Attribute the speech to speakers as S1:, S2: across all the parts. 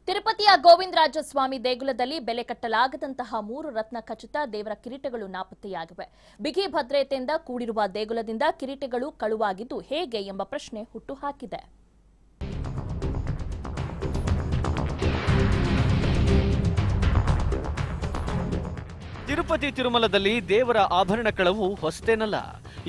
S1: ತಿರುಪತಿಯ ಗೋವಿಂದರಾಜಸ್ವಾಮಿ ದೇಗುಲದಲ್ಲಿ ಬೆಲೆ ಕಟ್ಟಲಾಗದಂತಹ 3 ರತ್ನ ಖಚಿತ ದೇವರ ಕಿರೀಟಗಳು ನಾಪತ್ತೆಯಾಗಿವೆ. ಬಿಗಿ ಭದ್ರತೆಯಿಂದ ಕೂಡಿರುವ ದೇಗುಲದಿಂದ ಕಿರೀಟಗಳು ಕಳುವಾಗಿದ್ದು ಹೇಗೆ ಎಂಬ ಪ್ರಶ್ನೆ ಹುಟ್ಟುಹಾಕಿದೆ.
S2: ತಿರುಪತಿ ತಿರುಮಲದಲ್ಲಿ ದೇವರ ಆಭರಣ ಕಳವು ಹೊಸತೇನಲ್ಲ.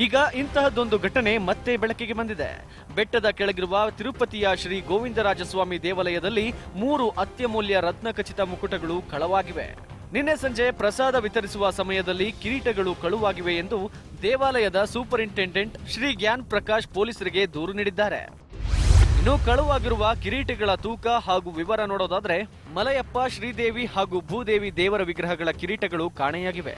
S2: ಈಗ ಇಂತಹದ್ದೊಂದು ಘಟನೆ ಮತ್ತೆ ಬೆಳಕಿಗೆ ಬಂದಿದೆ. ಬೆಟ್ಟದ ಕೆಳಗಿರುವ ತಿರುಪತಿಯ ಶ್ರೀ ಗೋವಿಂದರಾಜಸ್ವಾಮಿ ದೇವಾಲಯದಲ್ಲಿ 3 ಅತ್ಯಮೂಲ್ಯ ರತ್ನಖಚಿತ ಮುಕುಟಗಳು ಕಳವಾಗಿವೆ. ನಿನ್ನೆ ಸಂಜೆ ಪ್ರಸಾದ ವಿತರಿಸುವ ಸಮಯದಲ್ಲಿ ಕಿರೀಟಗಳು ಕಳುವಾಗಿವೆ ಎಂದು ದೇವಾಲಯದ ಸೂಪರಿಂಟೆಂಡೆಂಟ್ ಶ್ರೀ ಜ್ಞಾನ್ ಪ್ರಕಾಶ್ ಪೊಲೀಸರಿಗೆ ದೂರು ನೀಡಿದ್ದಾರೆ. ಇನ್ನು ಕಳುವಾಗಿರುವ ಕಿರೀಟಗಳ ತೂಕ ಹಾಗೂ ವಿವರ ನೋಡೋದಾದ್ರೆ ಮಲಯಪ್ಪ, ಶ್ರೀದೇವಿ ಹಾಗೂ ಭೂದೇವಿ ದೇವರ ವಿಗ್ರಹಗಳ ಕಿರೀಟಗಳು ಕಾಣೆಯಾಗಿವೆ.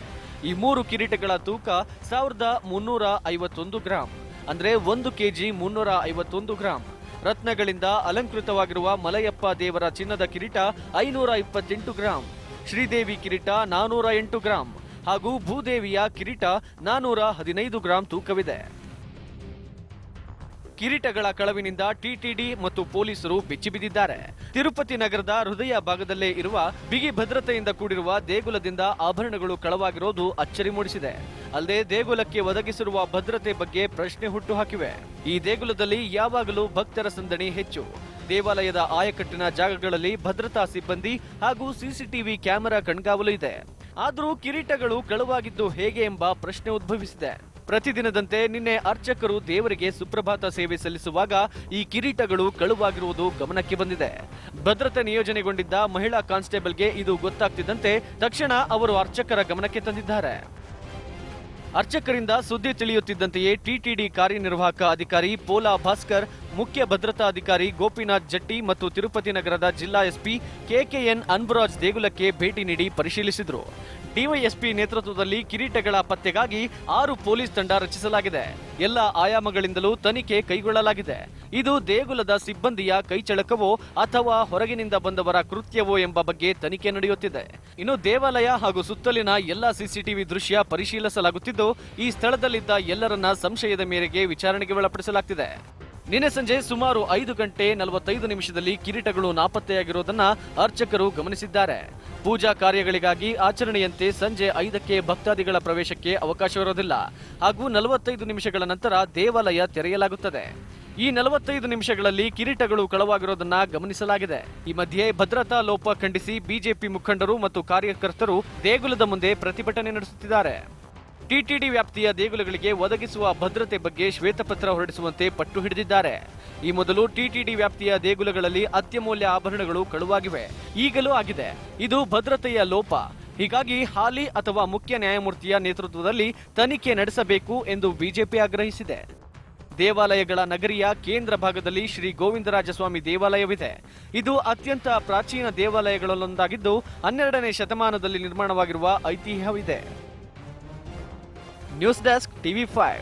S2: ಈ 3 ಕಿರೀಟಗಳ ತೂಕ 1351 ಗ್ರಾಂ, ಅಂದ್ರೆ 1 ಕೆಜಿ 351 ಗ್ರಾಂ. ರತ್ನಗಳಿಂದ ಅಲಂಕೃತವಾಗಿರುವ ಮಲಯಪ್ಪ ದೇವರ ಚಿನ್ನದ ಕಿರೀಟ 528 ಗ್ರಾಂ, ಶ್ರೀದೇವಿ ಕಿರೀಟ 408 ಗ್ರಾಂ ಹಾಗೂ ಭೂದೇವಿಯ ಕಿರೀಟ 415 ಗ್ರಾಂ ತೂಕವಿದೆ. ಕಿರೀಟಗಳ ಕಳವಿನಿಂದ ಟಿಟಿಡಿ ಮತ್ತು ಪೊಲೀಸರು ಬೆಚ್ಚಿಬಿದ್ದಿದ್ದಾರೆ. ತಿರುಪತಿ ನಗರದ ಹೃದಯ ಭಾಗದಲ್ಲೇ ಇರುವ ಬಿಗಿ ಭದ್ರತೆಯಿಂದ ಕೂಡಿರುವ ದೇಗುಲದಿಂದ ಆಭರಣಗಳು ಕಳವಾಗಿರೋದು ಅಚ್ಚರಿ ಮೂಡಿಸಿದೆ. ಅಲ್ಲದೆ ದೇಗುಲಕ್ಕೆ ಒದಗಿಸಿರುವ ಭದ್ರತೆ ಬಗ್ಗೆ ಪ್ರಶ್ನೆ ಹುಟ್ಟುಹಾಕಿವೆ. ಈ ದೇಗುಲದಲ್ಲಿ ಯಾವಾಗಲೂ ಭಕ್ತರ ಸಂದಣಿ ಹೆಚ್ಚು. ದೇವಾಲಯದ ಆಯಕಟ್ಟಿನ ಜಾಗಗಳಲ್ಲಿ ಭದ್ರತಾ ಸಿಬ್ಬಂದಿ ಹಾಗೂ ಸಿಸಿಟಿವಿ ಕ್ಯಾಮೆರಾ ಕಣ್ಗಾವಲು ಇದೆ. ಆದರೂ ಕಿರೀಟಗಳು ಕಳುವಾಗಿದ್ದು ಹೇಗೆ ಎಂಬ ಪ್ರಶ್ನೆ ಉದ್ಭವಿಸಿದೆ. ಪ್ರತಿದಿನದಂತೆ ನಿನ್ನೆ ಅರ್ಚಕರು ದೇವರಿಗೆ ಸುಪ್ರಭಾತ ಸೇವೆ ಸಲ್ಲಿಸುವಾಗ ಈ ಕಿರೀಟಗಳು ಕಳುವಾಗಿರುವುದು ಗಮನಕ್ಕೆ ಬಂದಿದೆ. ಭದ್ರತೆ ನಿಯೋಜನೆಗೊಂಡಿದ್ದ ಮಹಿಳಾ ಕಾನ್ಸ್ಟೇಬಲ್ಗೆ ಇದು ಗೊತ್ತಾಗ್ತಿದ್ದಂತೆ ತಕ್ಷಣ ಅವರು ಅರ್ಚಕರ ಗಮನಕ್ಕೆ ತಂದಿದ್ದಾರೆ. ಅರ್ಚಕರಿಂದ ಸುದ್ದಿ ತಿಳಿಯುತ್ತಿದ್ದಂತೆಯೇ ಟಿಟಿಡಿ ಕಾರ್ಯನಿರ್ವಾಹಕ ಅಧಿಕಾರಿ ಪೋಲಾ ಭಾಸ್ಕರ್, ಮುಖ್ಯ ಭದ್ರತಾ ಅಧಿಕಾರಿ ಗೋಪಿನಾಥ್ ಜಟ್ಟಿ ಮತ್ತು ತಿರುಪತಿ ನಗರದ ಜಿಲ್ಲಾ ಎಸ್ಪಿ ಕೆಕೆಎನ್ ಅನ್ಬುರಾಜ್ ದೇಗುಲಕ್ಕೆ ಭೇಟಿ ನೀಡಿ ಪರಿಶೀಲಿಸಿದರು. ಡಿವೈಎಸ್ಪಿ ನೇತೃತ್ವದಲ್ಲಿ ಕಿರೀಟಗಳ ಪತ್ತೆಗಾಗಿ 6 ಪೊಲೀಸ್ ತಂಡ ರಚಿಸಲಾಗಿದೆ. ಎಲ್ಲ ಆಯಾಮಗಳಿಂದಲೂ ತನಿಖೆ ಕೈಗೊಳ್ಳಲಾಗಿದೆ. ಇದು ದೇಗುಲದ ಸಿಬ್ಬಂದಿಯ ಕೈಚಳಕವೋ ಅಥವಾ ಹೊರಗಿನಿಂದ ಬಂದವರ ಕೃತ್ಯವೋ ಎಂಬ ಬಗ್ಗೆ ತನಿಖೆ ನಡೆಯುತ್ತಿದೆ. ಇನ್ನು ದೇವಾಲಯ ಹಾಗೂ ಸುತ್ತಲಿನ ಎಲ್ಲ ಸಿಸಿಟಿವಿ ದೃಶ್ಯ ಪರಿಶೀಲಿಸಲಾಗುತ್ತಿದ್ದು ಈ ಸ್ಥಳದಲ್ಲಿದ್ದ ಎಲ್ಲರನ್ನ ಸಂಶಯದ ಮೇರೆಗೆ ವಿಚಾರಣೆಗೆ ಒಳಪಡಿಸಲಾಗುತ್ತಿದೆ. ನಿನ್ನೆ ಸಂಜೆ ಸುಮಾರು 5 ಗಂಟೆ 45 ನಿಮಿಷದಲ್ಲಿ ಕಿರೀಟಗಳು ನಾಪತ್ತೆಯಾಗಿರುವುದನ್ನ ಅರ್ಚಕರು ಗಮನಿಸಿದ್ದಾರೆ. ಪೂಜಾ ಕಾರ್ಯಗಳಿಗಾಗಿ ಆಚರಣೆಯಂತೆ ಸಂಜೆ 5ಕ್ಕೆ ಭಕ್ತಾದಿಗಳ ಪ್ರವೇಶಕ್ಕೆ ಅವಕಾಶವಿರೋದಿಲ್ಲ ಹಾಗೂ 45 ನಿಮಿಷಗಳ ನಂತರ ದೇವಾಲಯ ತೆರೆಯಲಾಗುತ್ತದೆ. ಈ 45 ನಿಮಿಷಗಳಲ್ಲಿ ಕಿರೀಟಗಳು ಕಳವಾಗಿರೋದನ್ನ ಗಮನಿಸಲಾಗಿದೆ. ಈ ಮಧ್ಯೆ ಭದ್ರತಾ ಲೋಪ ಖಂಡಿಸಿ ಬಿಜೆಪಿ ಮುಖಂಡರು ಮತ್ತು ಕಾರ್ಯಕರ್ತರು ದೇಗುಲದ ಮುಂದೆ ಪ್ರತಿಭಟನೆ ನಡೆಸುತ್ತಿದ್ದಾರೆ. ಟಿಟಿಡಿ ವ್ಯಾಪ್ತಿಯ ದೇಗುಲಗಳಿಗೆ ಒದಗಿಸುವ ಭದ್ರತೆ ಬಗ್ಗೆ ಶ್ವೇತಪತ್ರ ಹೊರಡಿಸುವಂತೆ ಪಟ್ಟು ಹಿಡಿದಿದ್ದಾರೆ. ಈ ಮೊದಲು ಟಿಟಿಡಿ ವ್ಯಾಪ್ತಿಯ ದೇಗುಲಗಳಲ್ಲಿ ಅತ್ಯಮೂಲ್ಯ ಆಭರಣಗಳು ಕಳುವಾಗಿವೆ, ಈಗಲೂ ಆಗಿದೆ. ಇದು ಭದ್ರತೆಯ ಲೋಪ. ಹೀಗಾಗಿ ಹಾಲಿ ಅಥವಾ ಮುಖ್ಯ ನ್ಯಾಯಮೂರ್ತಿಯ ನೇತೃತ್ವದಲ್ಲಿ ತನಿಖೆ ನಡೆಸಬೇಕು ಎಂದು ಬಿಜೆಪಿ ಆಗ್ರಹಿಸಿದೆ. ದೇವಾಲಯಗಳ ನಗರಿಯ ಕೇಂದ್ರ ಭಾಗದಲ್ಲಿ ಶ್ರೀ ಗೋವಿಂದರಾಜಸ್ವಾಮಿ ದೇವಾಲಯವಿದೆ. ಇದು ಅತ್ಯಂತ ಪ್ರಾಚೀನ ದೇವಾಲಯಗಳಲ್ಲೊಂದಾಗಿದ್ದು 12ನೇ ಶತಮಾನದಲ್ಲಿ ನಿರ್ಮಾಣವಾಗಿರುವ ಐತಿಹ್ಯವಿದೆ. News desk ಟಿವಿ5.